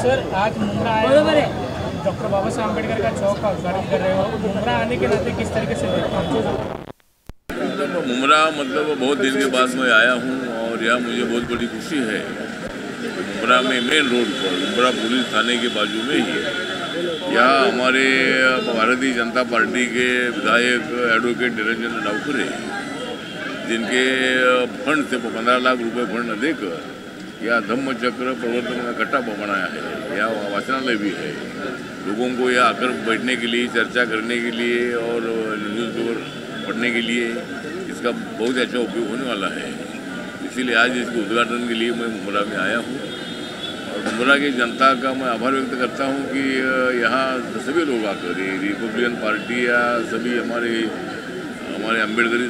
Sir आज मुमरा आए, doctor बाबा साहब अम्बेडकर का चौक का उद्घाटन कर रहे हो, मुमरा आने के नाते किस तरीके से देखते हो? मुमरा मतलब बहुत दिन के बाद मैं आया हूँ और यहाँ मुझे बहुत बड़ी खुशी है। मुमरा में मेन रोड पर मुमरा पुलिस थाने के बाजू में ही यहाँ हमारे भारतीय जनता पार्टी के विधायक एडवोकेट निरंजन डावखरे जिनके फंड से 15 लाख रुपए फंड देकर यह धम्म चक्र प्रवर्तन का कट्टा बनाया है। यह वाचनालय भी है, लोगों को यहाँ आकर बैठने के लिए, चर्चा करने के लिए और न्यूज़पेपर पढ़ने के लिए इसका बहुत अच्छा उपयोग होने वाला है। इसीलिए आज इसके उद्घाटन के लिए मैं मुमरा में आया हूँ और मुमरा की जनता का मैं आभार व्यक्त करता हूँ कि यहाँ सभी लोग आकर, रिपब्लिकन पार्टी या सभी हमारे अम्बेडकरी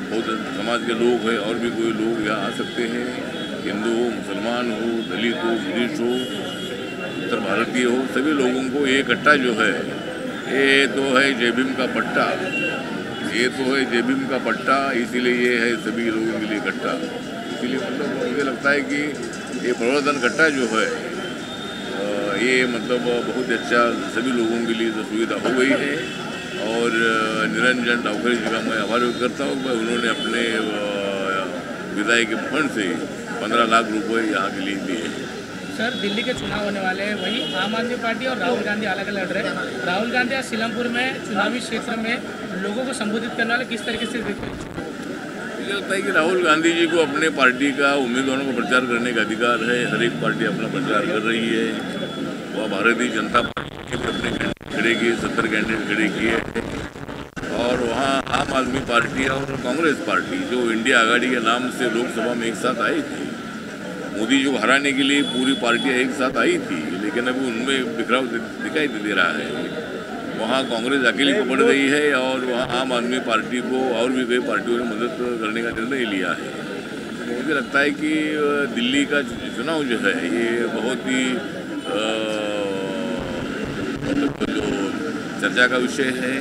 बहुत समाज के लोग हैं और भी कोई लोग यहाँ आ सकते हैं। हिंदू हो, मुसलमान हो, दलित हो, बुद्धिस्ट हो, उत्तर भारतीय हो, सभी लोगों को ये इकट्ठा जो है, ये तो है जय भीम का पट्टा, ये तो है जय भीम का पट्टा, इसीलिए ये है सभी लोगों के लिए इकट्ठा। इसीलिए मतलब मुझे लगता है कि ये प्रवर्तन कट्टा जो है ये मतलब बहुत अच्छा सभी लोगों के लिए तो सुविधा हो गई है। और निरंजन डावखरे जी का मैं आभार व्यक्त करता हूँ कि उन्होंने अपने विधायक के फंड से 15 लाख रुपए यहाँ के लिए दिए। सर दिल्ली के चुनाव होने वाले हैं, वहीं आम आदमी पार्टी और राहुल गांधी अलग अलग लड़ रहे हैं। राहुल गांधी आज सीलमपुर में चुनावी क्षेत्र में लोगों को संबोधित करने वाले किस तरीके से देखते हैं? मुझे लगता है कि राहुल गांधी जी को अपने पार्टी का उम्मीदवारों को प्रचार करने का अधिकार है। हर एक पार्टी अपना प्रचार कर रही है। वह भारतीय जनता पार्टी ने अपने कैंडिडेट खड़े किए, 70 कैंडिडेट खड़े किए और वहाँ आम आदमी पार्टी और कांग्रेस पार्टी जो इंडिया आघाड़ी के नाम से लोकसभा में एक साथ आई थी, मोदी जी को हराने के लिए पूरी पार्टियां एक साथ आई थी, लेकिन अभी उनमें बिखराव दिखाई दे रहा है। वहाँ कांग्रेस अकेली को बढ़ गई है और वहाँ आम आदमी पार्टी को और भी कई पार्टियों ने मदद करने का निर्णय लिया है। तो मुझे लगता है कि दिल्ली का चुनाव जो है ये बहुत ही मतलब जो चर्चा का विषय है।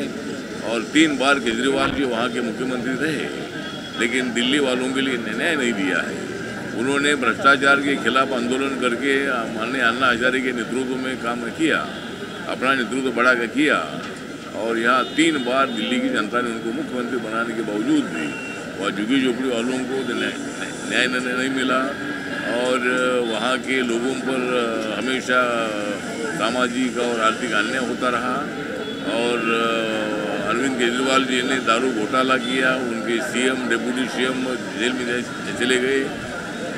और 3 बार केजरीवाल जी वहाँ के मुख्यमंत्री रहे, लेकिन दिल्ली वालों के लिए न्याय नहीं दिया है। उन्होंने भ्रष्टाचार के खिलाफ आंदोलन करके माननीय अन्ना हजारे के नेतृत्व में काम किया, अपना नेतृत्व बढ़ा कर किया और यहाँ 3 बार दिल्ली की जनता ने उनको मुख्यमंत्री बनाने के बावजूद भी वह झुग्गी झोपड़ी वालों को न्याय नहीं मिला और वहाँ के लोगों पर हमेशा सामाजिक और आर्थिक अन्याय होता रहा। और अरविंद केजरीवाल जी ने दारू घोटाला किया, उनके सीएम, डिप्टी सीएम जेल में चले गए।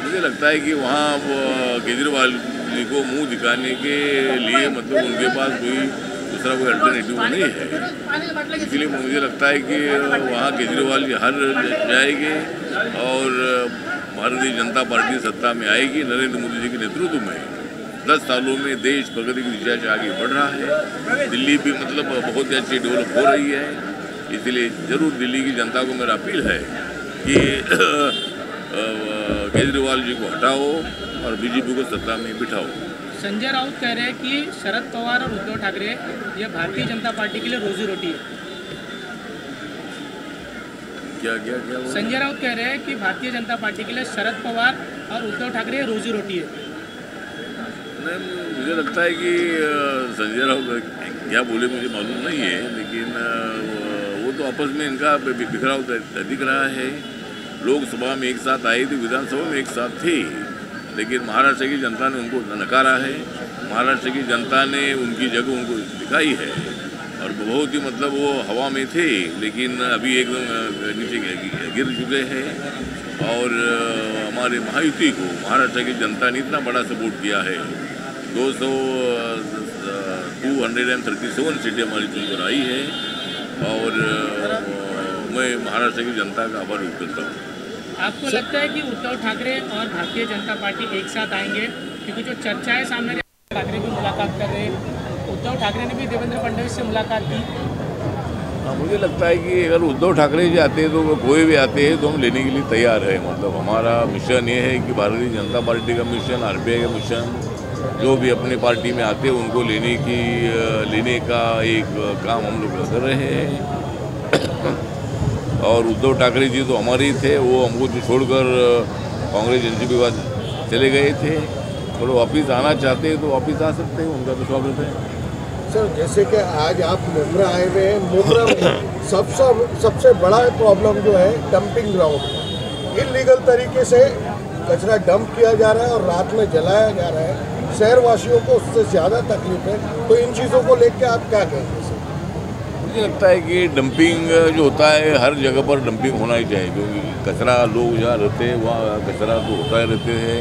मुझे लगता है कि वहाँ केजरीवाल जी को मुंह दिखाने के लिए मतलब उनके पास दूसरा कोई अल्टरनेटिव नहीं है। इसलिए मुझे लगता है कि वहाँ केजरीवाल जी हार जाएंगे और भारतीय जनता पार्टी सत्ता में आएगी। नरेंद्र मोदी जी के नेतृत्व में 10 सालों में देश प्रगति की दिशा से आगे बढ़ रहा है। दिल्ली भी मतलब बहुत ही अच्छी डेवलप हो रही है। इसलिए जरूर दिल्ली की जनता को मेरा अपील है कि केजरीवाल जी को हटाओ और बीजेपी को सत्ता में बिठाओ। संजय राउत कह रहे हैं कि शरद पवार और उद्धव ठाकरे ये भारतीय जनता पार्टी के लिए रोजी रोटी है। क्या संजय राउत कह रहे हैं कि भारतीय जनता पार्टी के लिए शरद पवार और उद्धव ठाकरे रोजी रोटी है। नहीं, मुझे लगता है कि संजय राउत क्या बोले मुझे मालूम नहीं है, लेकिन वो तो आपस में इनका बिखराव दिख रहा है। लोकसभा में एक साथ आई थी, विधानसभा में एक साथ थी, लेकिन महाराष्ट्र की जनता ने उनको नकारा है। महाराष्ट्र की जनता ने उनकी जगह उनको दिखाई है और बहुत ही मतलब वो हवा में थे, लेकिन अभी एकदम नीचे गिर चुके हैं। और हमारे महायुति को महाराष्ट्र की जनता ने इतना बड़ा सपोर्ट किया है। 237 सीटें हमारी चुनकर आई है और मैं महाराष्ट्र की जनता का आभार व्यक्त करता हूँ। आपको लगता है कि उद्धव ठाकरे और भारतीय जनता पार्टी एक साथ आएंगे? क्योंकि जो चर्चा है सामने, ठाकरे भी मुलाकात कर रहे हैं, उद्धव ठाकरे ने भी देवेंद्र फडणवीस से मुलाकात की। हाँ, मुझे लगता है कि अगर उद्धव ठाकरे जी आते हैं तो कोई भी आते हैं तो हम लेने के लिए तैयार है। मतलब हमारा मिशन ये है कि भारतीय जनता पार्टी का मिशन, आरपीआई का मिशन, जो भी अपनी पार्टी में आते हैं उनको लेने का एक काम हम लोग कर रहे हैं। और उद्धव ठाकरे जी तो हमारे ही थे, वो हमको छोड़कर कांग्रेस एनसीपी के बाद चले गए थे। और वापिस आना चाहते हैं तो वापिस आ सकते हैं, उनका तो स्वागत है। सर जैसे कि आज आप मुमरा आए हुए हैं, मुमरा में सबसे बड़ा प्रॉब्लम जो है डंपिंग ग्राउंड, इलीगल तरीके से कचरा डंप किया जा रहा है और रात में जलाया जा रहा है। शहर वासियों को उससे ज़्यादा तकलीफ है, तो इन चीज़ों को लेकर आप क्या कहेंगे सर? मुझे लगता है कि डंपिंग जो होता है हर जगह पर डंपिंग होना ही चाहिए, क्योंकि कचरा लोग जहाँ रहते हैं वहाँ कचरा तो होता ही रहते हैं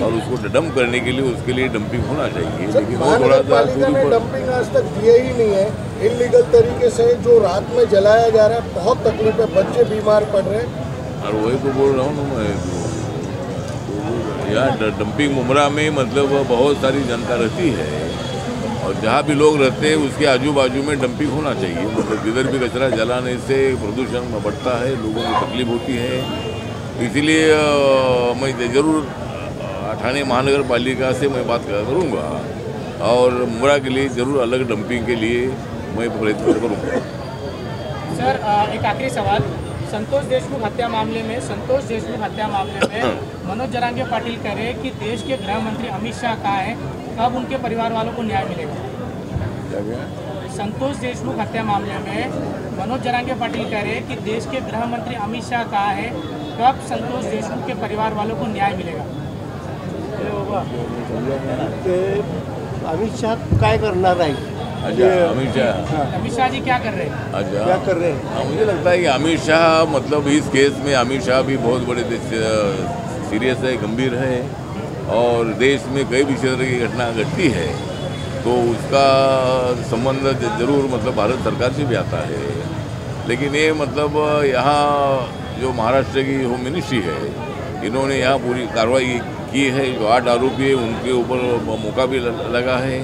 और उसको डंप करने के लिए उसके लिए डंपिंग होना चाहिए। लेकिन वो थोड़ा सा ने डंपिंग आज तक दिए ही नहीं है, इलीगल तरीके से जो रात में जलाया जा रहा है, बहुत तकलीफ है, बच्चे बीमार पड़ रहे हैं। और वही तो बोल रहा हूँ मैं, यहाँ डंपिंग मुमरा में मतलब बहुत सारी जनता रहती है और जहाँ भी लोग रहते हैं उसके आजू बाजू में डंपिंग होना चाहिए। मतलब जिधर भी कचरा जलाने से प्रदूषण बढ़ता है, लोगों को तकलीफ होती है। इसीलिए मैं ज़रूर ठाणे महानगर पालिका से मैं बात करूँगा और मुमरा के लिए ज़रूर अलग डंपिंग के लिए मैं प्रयत्न करूँगा। सर एक आखिरी सवाल, संतोष देशमुख हत्या मामले में मनोज जरांगे पाटिल कह रहे हैं कि देश के गृह मंत्री अमित शाह कहाँ है, कब उनके परिवार वालों को न्याय मिलेगा? संतोष देशमुख हत्या मामले में मनोज जरांगे पाटिल कह रहे हैं कि देश के गृह मंत्री अमित शाह कहाँ है, कब संतोष देशमुख के परिवार वालों को न्याय मिलेगा? अमित शाह काय करणार आहे? अच्छा, अमित शाह जी क्या कर रहे हैं? अच्छा, क्या कर रहे हैं? हाँ, मुझे लगता है कि अमित शाह मतलब इस केस में अमित शाह भी बहुत बड़े सीरियस है, गंभीर है और देश में कई भी क्षेत्र की घटना घटती है तो उसका संबंध जरूर मतलब भारत सरकार से भी आता है। लेकिन ये मतलब यहाँ जो महाराष्ट्र की होम मिनिस्ट्री है, इन्होंने यहाँ पूरी कार्रवाई की है। जो 8 आरोपी है उनके ऊपर मौका भी लगा है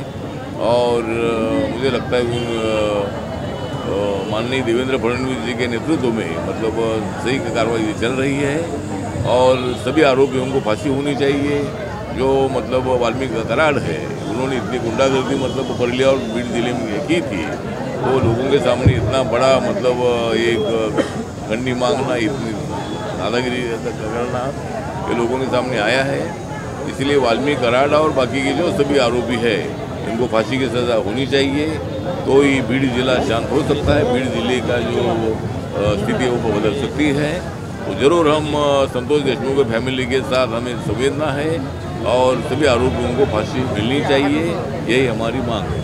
और मुझे लगता है माननीय देवेंद्र फडणवीस जी के नेतृत्व में मतलब सही कार्रवाई चल रही है और सभी आरोपियों को फांसी होनी चाहिए। जो मतलब वाल्मीकि कराड़ है, उन्होंने इतनी गुंडागर्दी मतलब बरेली और बीड जिले में की थी, तो लोगों के सामने इतना बड़ा मतलब एक गंडी मांगना, इतनी दादागिरी करना ये लोगों के सामने आया है। इसलिए वाल्मीकि कराड़ और बाकी के जो सभी आरोपी है इनको फांसी की सज़ा होनी चाहिए, तो ही बीड जिला शांत हो सकता है। बीड जिले का जो स्थिति है वो बदल सकती है। तो ज़रूर हम संतोष देशमुख के फैमिली के साथ हमें संवेदना है और सभी आरोपियों को फांसी मिलनी चाहिए, यही हमारी मांग है।